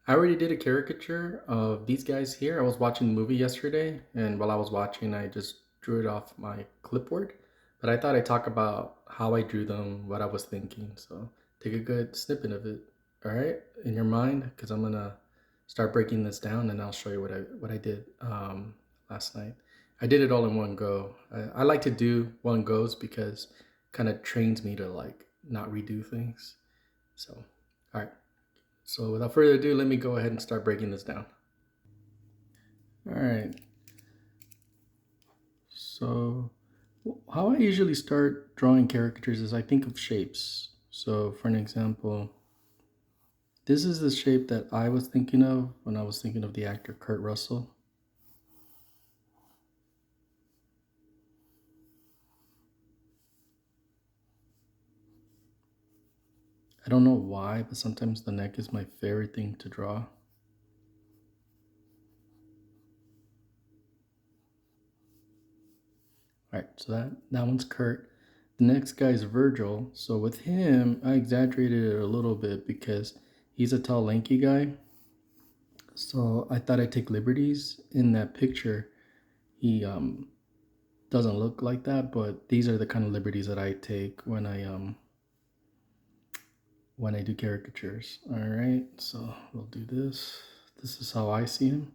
I already did a caricature of these guys here. I was watching the movie yesterday, and while I was watching, I just drew it off my clipboard. But I thought I'd talk about how I drew them, what I was thinking. So take a good snippet of it, all right, in your mind, because I'm gonna start breaking this down, and I'll show you what I did last night. I did it all in one go. I like to do one goes because kind of trains me to like not redo things. So, all right. So without further ado, let me go ahead and start breaking this down. All right. So how I usually start drawing caricatures is I think of shapes. So for an example, this is the shape that I was thinking of when I was thinking of the actor Kurt Russell. I don't know why, but sometimes the neck is my favorite thing to draw. All right, so that one's Kurt. The next guy is Virgil. So with him, I exaggerated it a little bit because he's a tall, lanky guy. So I thought I'd take liberties in that picture. He doesn't look like that, but these are the kind of liberties that I take when I do caricatures. All right, so we'll do this. This is how I see him.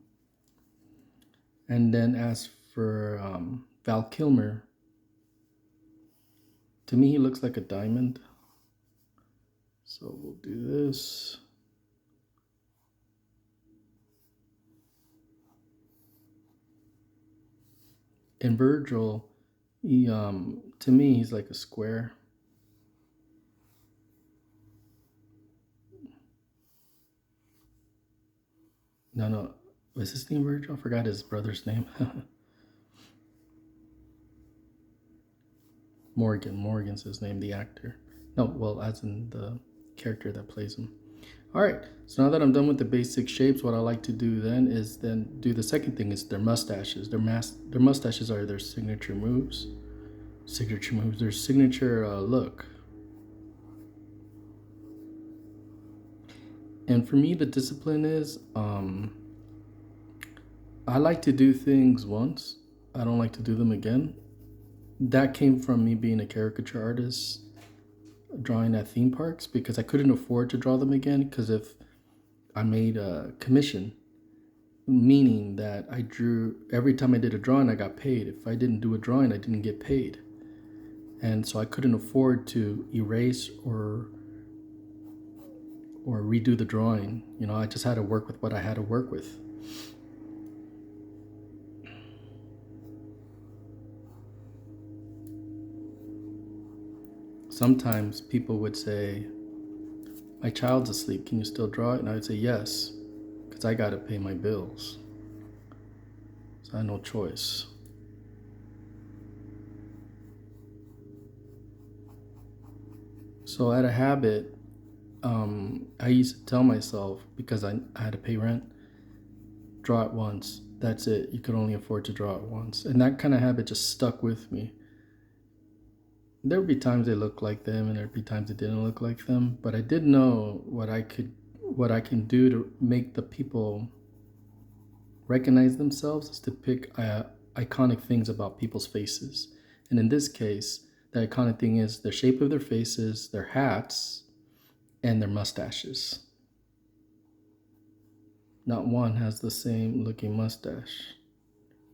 And then as for Val Kilmer, to me he looks like a diamond. So we'll do this. And Virgil, he to me he's like a square. No, was his name Virgil? I forgot his brother's name. Morgan's his name, the actor. No, well, as in the character that plays him. All right, so now that I'm done with the basic shapes, what I like to do then is then do the second thing is their mustaches. Their mustaches are their signature moves. Their signature look. And for me, the discipline is I like to do things once. I don't like to do them again. That came from me being a caricature artist drawing at theme parks because I couldn't afford to draw them again because if I made a commission, meaning that I drew every time I did a drawing, I got paid. If I didn't do a drawing, I didn't get paid. And so I couldn't afford to erase or redo the drawing. You know, I just had to work with what I had to work with. Sometimes people would say, "My child's asleep. Can you still draw it?" And I would say, "Yes, because I got to pay my bills. So I had no choice." So I had a habit. I used to tell myself because I had to pay rent, draw it once. That's it. You could only afford to draw it once. And that kind of habit just stuck with me. There would be times they looked like them and there'd be times it didn't look like them, but I did know what I can do to make the people recognize themselves is to pick iconic things about people's faces. And in this case, the iconic thing is the shape of their faces, their hats, and their mustaches. Not one has the same looking mustache.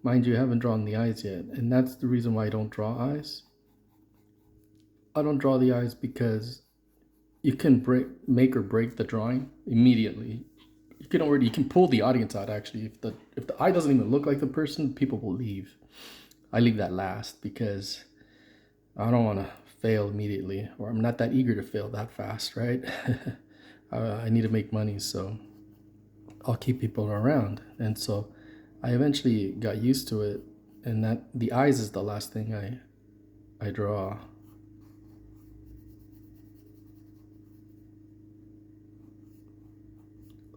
Mind you, I haven't drawn the eyes yet, and that's the reason why I don't draw eyes. I don't draw the eyes because you can make or break the drawing immediately. You can pull the audience out actually. If the eye doesn't even look like the person, people will leave. I leave that last because I don't want to fail immediately, or I'm not that eager to fail that fast, right? I need to make money, so I'll keep people around. And so I eventually got used to it, and that the eyes is the last thing I draw.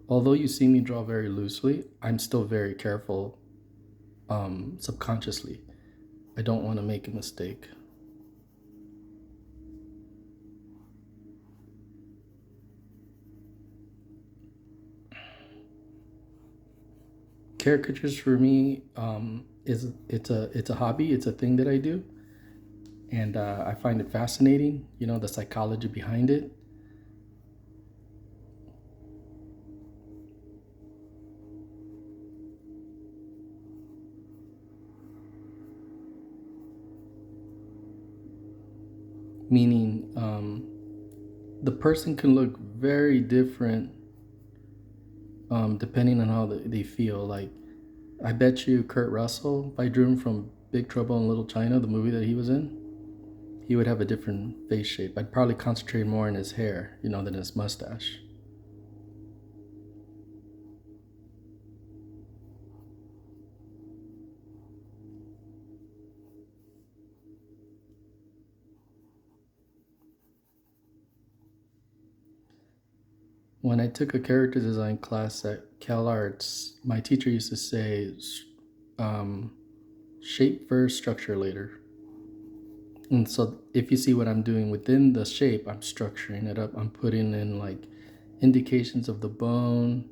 Although you see me draw very loosely, I'm still very careful subconsciously. I don't want to make a mistake. caricatures for me it's a hobby. It's a thing that I do, and I find it fascinating. You know, the psychology behind it. Meaning, the person can look very different depending on how they feel. Like, I bet you Kurt Russell, if I drew him from Big Trouble in Little China, the movie that he was in, he would have a different face shape. I'd probably concentrate more on his hair, you know, than his mustache. When I took a character design class at CalArts, my teacher used to say, um, shape first, structure later. And so if you see what I'm doing within the shape, I'm structuring it up. I'm putting in like indications of the bone,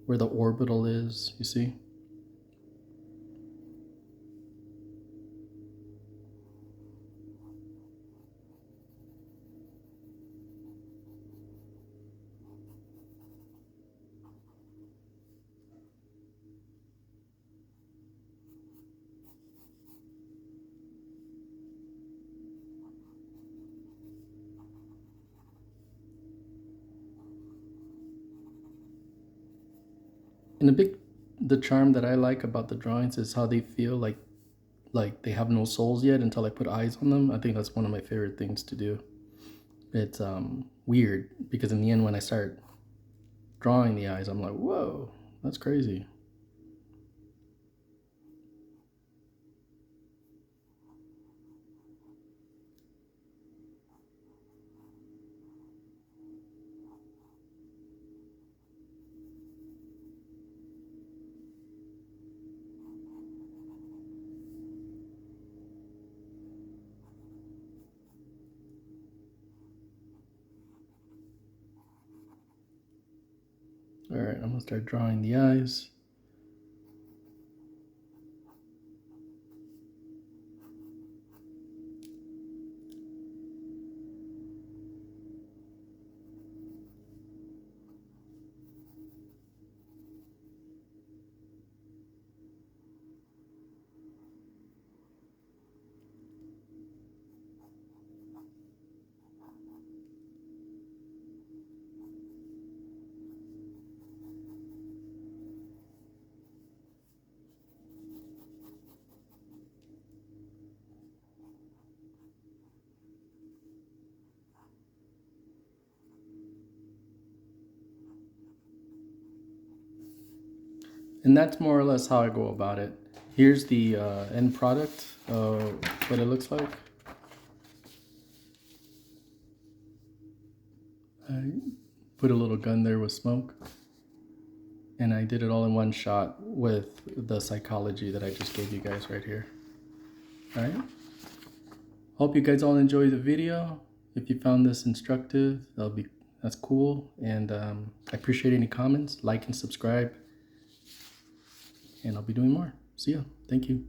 where the orbital is, you see? And the charm that I like about the drawings is how they feel like they have no souls yet until I put eyes on them. I think that's one of my favorite things to do. It's weird because in the end, when I start drawing the eyes, I'm like, whoa, that's crazy. All right, I'm gonna start drawing the eyes. And that's more or less how I go about it. Here's the end product, what it looks like. I put a little gun there with smoke. And I did it all in one shot with the psychology that I just gave you guys right here. All right. Hope you guys all enjoy the video. If you found this instructive, that's cool. And I appreciate any comments. Like and subscribe. And I'll be doing more. See ya. Thank you.